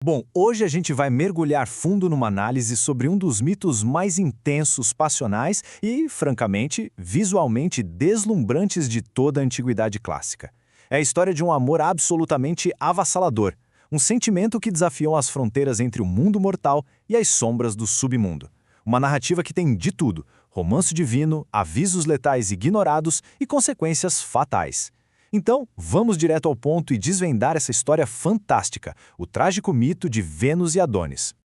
Bom, hoje a gente vai mergulhar fundo numa análise sobre um dos mitos mais intensos, passionais e, francamente, visualmente deslumbrantes de toda a antiguidade clássica. É a história de um amor absolutamente avassalador, um sentimento que desafiou as fronteiras entre o mundo mortal e as sombras do submundo. Uma narrativa que tem de tudo: romance divino, avisos letais ignorados e consequências fatais. Então, vamos direto ao ponto e desvendar essa história fantástica, o trágico mito de Vênus e Adonis.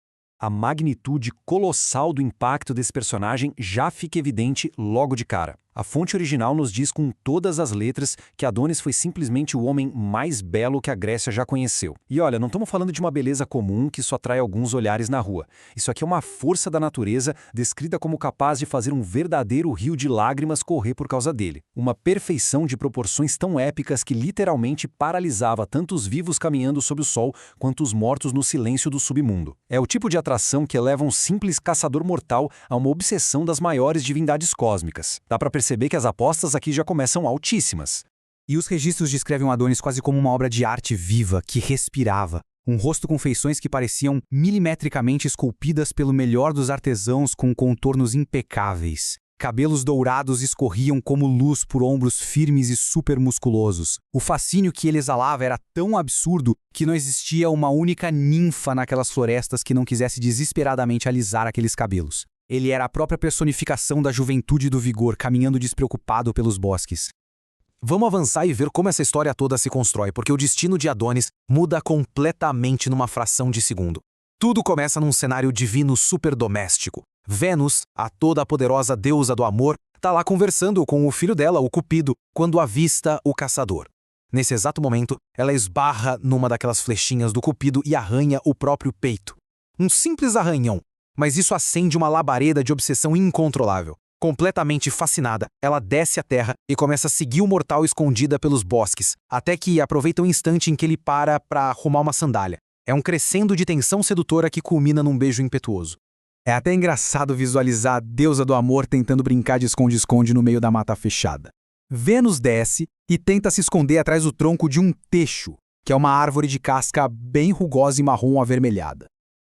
A magnitude colossal do impacto desse personagem já fica evidente logo de cara. A fonte original nos diz com todas as letras que Adonis foi simplesmente o homem mais belo que a Grécia já conheceu. E olha, não estamos falando de uma beleza comum que só atrai alguns olhares na rua. Isso aqui é uma força da natureza descrita como capaz de fazer um verdadeiro rio de lágrimas correr por causa dele. Uma perfeição de proporções tão épicas que literalmente paralisava tanto os vivos caminhando sob o sol quanto os mortos no silêncio do submundo. É o tipo de atração que eleva um simples caçador mortal a uma obsessão das maiores divindades cósmicas. Dá pra perceber que as apostas aqui já começam altíssimas. E os registros descrevem o Adonis quase como uma obra de arte viva, que respirava. Um rosto com feições que pareciam milimetricamente esculpidas pelo melhor dos artesãos com contornos impecáveis. Cabelos dourados escorriam como luz por ombros firmes e supermusculosos. O fascínio que ele exalava era tão absurdo que não existia uma única ninfa naquelas florestas que não quisesse desesperadamente alisar aqueles cabelos. Ele era a própria personificação da juventude e do vigor, caminhando despreocupado pelos bosques. Vamos avançar e ver como essa história toda se constrói, porque o destino de Adonis muda completamente numa fração de segundo. Tudo começa num cenário divino superdoméstico. Vênus, a toda-poderosa deusa do amor, está lá conversando com o filho dela, o Cupido, quando avista o caçador. Nesse exato momento, ela esbarra numa daquelas flechinhas do Cupido e arranha o próprio peito. Um simples arranhão, mas isso acende uma labareda de obsessão incontrolável. Completamente fascinada, ela desce à terra e começa a seguir o mortal escondida pelos bosques, até que aproveita um instante em que ele para arrumar uma sandália. É um crescendo de tensão sedutora que culmina num beijo impetuoso. É até engraçado visualizar a deusa do amor tentando brincar de esconde-esconde no meio da mata fechada. Vênus desce e tenta se esconder atrás do tronco de um teixo, que é uma árvore de casca bem rugosa e marrom avermelhada.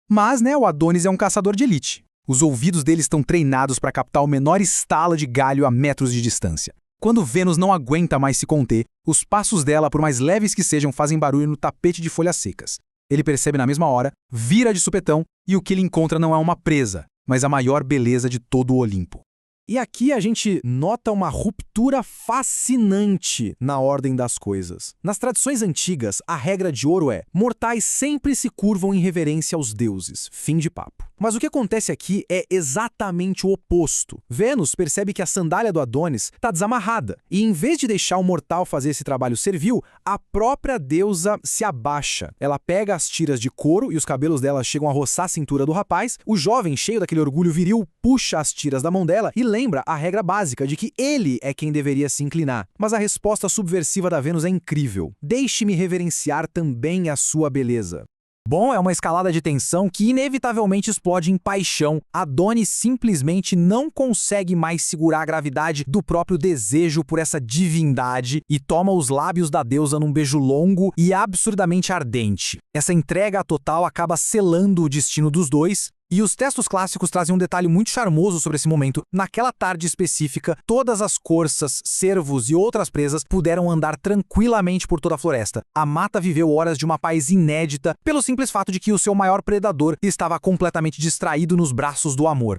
Mas, o Adonis é um caçador de elite. Os ouvidos dele estão treinados para captar o menor estalo de galho a metros de distância. Quando Vênus não aguenta mais se conter, os passos dela, por mais leves que sejam, fazem barulho no tapete de folhas secas. Ele percebe na mesma hora, vira de supetão e o que ele encontra não é uma presa, mas a maior beleza de todo o Olimpo. E aqui a gente nota uma ruptura fascinante na ordem das coisas. Nas tradições antigas, a regra de ouro é: mortais sempre se curvam em reverência aos deuses. Fim de papo. Mas o que acontece aqui é exatamente o oposto. Vênus percebe que a sandália do Adonis está desamarrada, e em vez de deixar o mortal fazer esse trabalho servil, a própria deusa se abaixa. Ela pega as tiras de couro e os cabelos dela chegam a roçar a cintura do rapaz. O jovem, cheio daquele orgulho viril, puxa as tiras da mão dela e lembra a regra básica de que ele é quem deveria se inclinar. Mas a resposta subversiva da Vênus é incrível. Deixe-me reverenciar também a sua beleza. Bom, é uma escalada de tensão que inevitavelmente explode em paixão. Adonis simplesmente não consegue mais segurar a gravidade do próprio desejo por essa divindade e toma os lábios da deusa num beijo longo e absurdamente ardente. Essa entrega total acaba selando o destino dos dois. E os textos clássicos trazem um detalhe muito charmoso sobre esse momento. Naquela tarde específica, todas as corças, cervos e outras presas puderam andar tranquilamente por toda a floresta. A mata viveu horas de uma paz inédita pelo simples fato de que o seu maior predador estava completamente distraído nos braços do amor.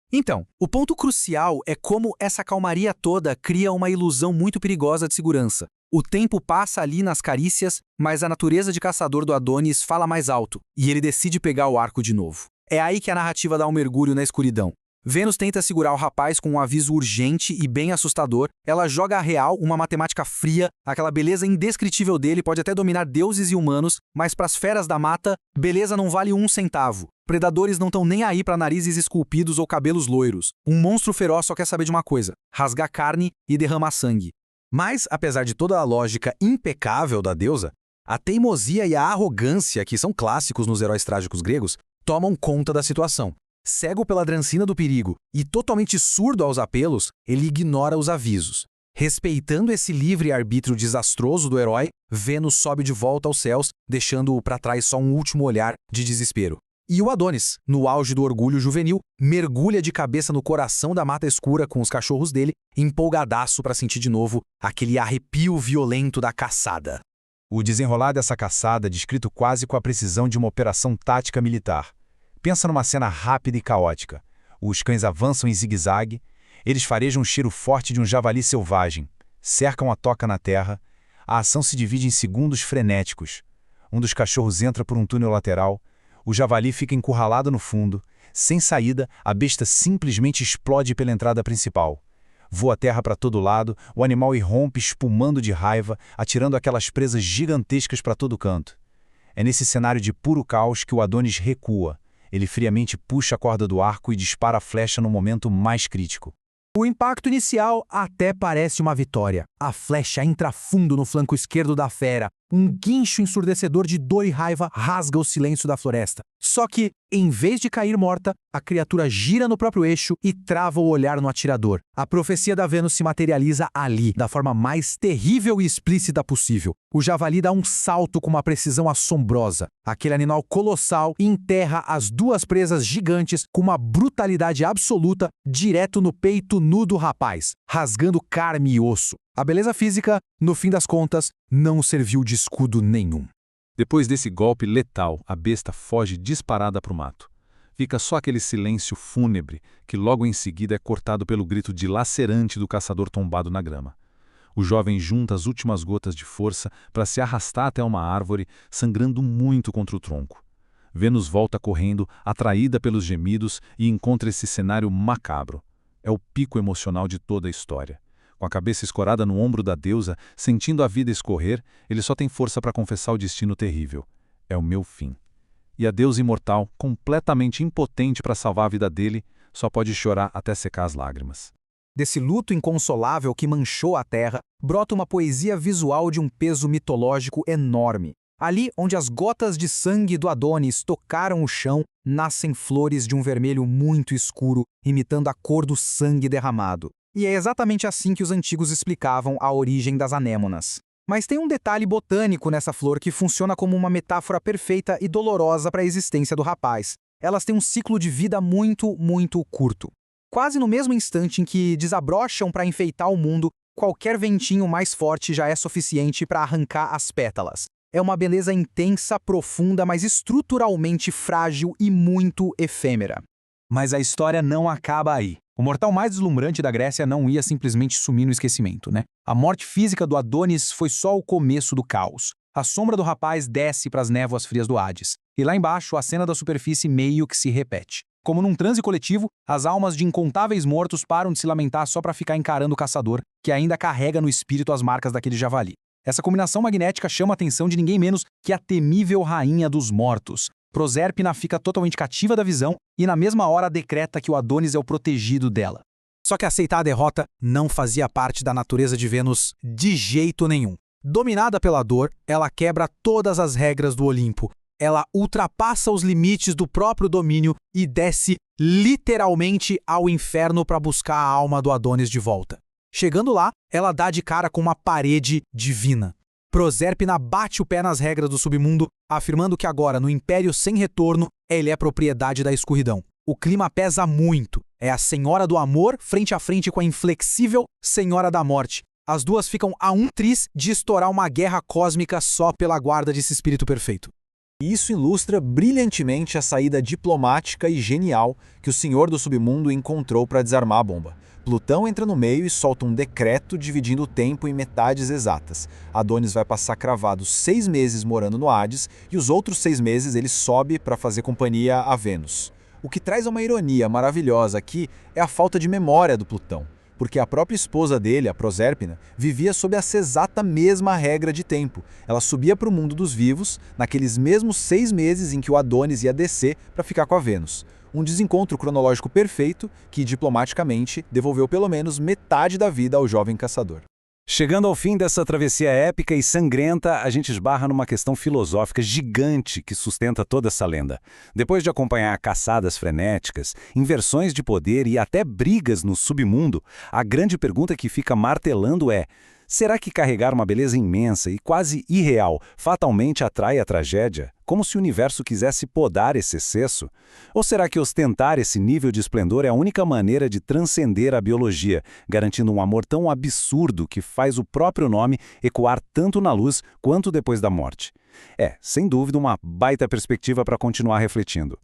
Então, o ponto crucial é como essa calmaria toda cria uma ilusão muito perigosa de segurança. O tempo passa ali nas carícias, mas a natureza de caçador do Adonis fala mais alto, e ele decide pegar o arco de novo. É aí que a narrativa dá um mergulho na escuridão. Vênus tenta segurar o rapaz com um aviso urgente e bem assustador. Ela joga a real uma matemática fria, aquela beleza indescritível dele pode até dominar deuses e humanos, mas para as feras da mata, beleza não vale um centavo. Predadores não estão nem aí para narizes esculpidos ou cabelos loiros. Um monstro feroz só quer saber de uma coisa: rasgar carne e derramar sangue. Mas, apesar de toda a lógica impecável da deusa, a teimosia e a arrogância, que são clássicos nos heróis trágicos gregos, tomam conta da situação. Cego pela drancina do perigo e totalmente surdo aos apelos, ele ignora os avisos. Respeitando esse livre-arbítrio desastroso do herói, Vênus sobe de volta aos céus, deixando-o para trás só um último olhar de desespero. E o Adonis, no auge do orgulho juvenil, mergulha de cabeça no coração da mata escura com os cachorros dele, empolgadaço para sentir de novo aquele arrepio violento da caçada. O desenrolar dessa caçada é descrito quase com a precisão de uma operação tática militar. Pensa numa cena rápida e caótica. Os cães avançam em zigue-zague, eles farejam um cheiro forte de um javali selvagem, cercam a toca na terra, a ação se divide em segundos frenéticos. Um dos cachorros entra por um túnel lateral, o javali fica encurralado no fundo, sem saída, a besta simplesmente explode pela entrada principal. Voa a terra para todo lado, o animal irrompe espumando de raiva, atirando aquelas presas gigantescas para todo canto. É nesse cenário de puro caos que o Adonis recua. Ele friamente puxa a corda do arco e dispara a flecha no momento mais crítico. O impacto inicial até parece uma vitória. A flecha entra fundo no flanco esquerdo da fera. Um guincho ensurdecedor de dor e raiva rasga o silêncio da floresta. Só que, em vez de cair morta, a criatura gira no próprio eixo e trava o olhar no atirador. A profecia da Vênus se materializa ali, da forma mais terrível e explícita possível. O javali dá um salto com uma precisão assombrosa. Aquele animal colossal enterra as duas presas gigantes com uma brutalidade absoluta direto no peito nu do rapaz, rasgando carne e osso. A beleza física, no fim das contas, não serviu de escudo nenhum. Depois desse golpe letal, a besta foge disparada para o mato. Fica só aquele silêncio fúnebre, que logo em seguida é cortado pelo grito dilacerante do caçador tombado na grama. O jovem junta as últimas gotas de força para se arrastar até uma árvore, sangrando muito contra o tronco. Vênus volta correndo, atraída pelos gemidos, e encontra esse cenário macabro. É o pico emocional de toda a história. Com a cabeça escorada no ombro da deusa, sentindo a vida escorrer, ele só tem força para confessar o destino terrível. É o meu fim. E a deusa imortal, completamente impotente para salvar a vida dele, só pode chorar até secar as lágrimas. Desse luto inconsolável que manchou a terra, brota uma poesia visual de um peso mitológico enorme. Ali onde as gotas de sangue do Adonis tocaram o chão, nascem flores de um vermelho muito escuro, imitando a cor do sangue derramado. E é exatamente assim que os antigos explicavam a origem das anêmonas. Mas tem um detalhe botânico nessa flor que funciona como uma metáfora perfeita e dolorosa para a existência do rapaz. Elas têm um ciclo de vida muito, muito curto. Quase no mesmo instante em que desabrocham para enfeitar o mundo, qualquer ventinho mais forte já é suficiente para arrancar as pétalas. É uma beleza intensa, profunda, mas estruturalmente frágil e muito efêmera. Mas a história não acaba aí. O mortal mais deslumbrante da Grécia não ia simplesmente sumir no esquecimento, né? A morte física do Adonis foi só o começo do caos. A sombra do rapaz desce para as névoas frias do Hades. E lá embaixo, a cena da superfície meio que se repete. Como num transe coletivo, as almas de incontáveis mortos param de se lamentar só para ficar encarando o caçador, que ainda carrega no espírito as marcas daquele javali. Essa combinação magnética chama a atenção de ninguém menos que a temível rainha dos mortos. Proserpina fica totalmente cativa da visão e na mesma hora decreta que o Adonis é o protegido dela. Só que aceitar a derrota não fazia parte da natureza de Vênus de jeito nenhum. Dominada pela dor, ela quebra todas as regras do Olimpo. Ela ultrapassa os limites do próprio domínio e desce literalmente ao inferno para buscar a alma do Adonis de volta. Chegando lá, ela dá de cara com uma parede divina. Proserpina bate o pé nas regras do submundo, afirmando que agora, no Império Sem Retorno, ele é propriedade da escuridão. O clima pesa muito. É a Senhora do Amor frente a frente com a inflexível Senhora da Morte. As duas ficam a um tris de estourar uma guerra cósmica só pela guarda desse espírito perfeito. Isso ilustra brilhantemente a saída diplomática e genial que o Senhor do Submundo encontrou para desarmar a bomba. Plutão entra no meio e solta um decreto dividindo o tempo em metades exatas. Adonis vai passar cravado 6 meses morando no Hades e os outros 6 meses ele sobe para fazer companhia a Vênus. O que traz uma ironia maravilhosa aqui é a falta de memória do Plutão, porque a própria esposa dele, a Prosérpina, vivia sob essa exata mesma regra de tempo. Ela subia para o mundo dos vivos naqueles mesmos 6 meses em que o Adonis ia descer para ficar com a Vênus. Um desencontro cronológico perfeito que, diplomaticamente, devolveu pelo menos metade da vida ao jovem caçador. Chegando ao fim dessa travessia épica e sangrenta, a gente esbarra numa questão filosófica gigante que sustenta toda essa lenda. Depois de acompanhar caçadas frenéticas, inversões de poder e até brigas no submundo, a grande pergunta que fica martelando é: será que carregar uma beleza imensa e quase irreal fatalmente atrai a tragédia, como se o universo quisesse podar esse excesso? Ou será que ostentar esse nível de esplendor é a única maneira de transcender a biologia, garantindo um amor tão absurdo que faz o próprio nome ecoar tanto na luz quanto depois da morte? É, sem dúvida, uma baita perspectiva para continuar refletindo.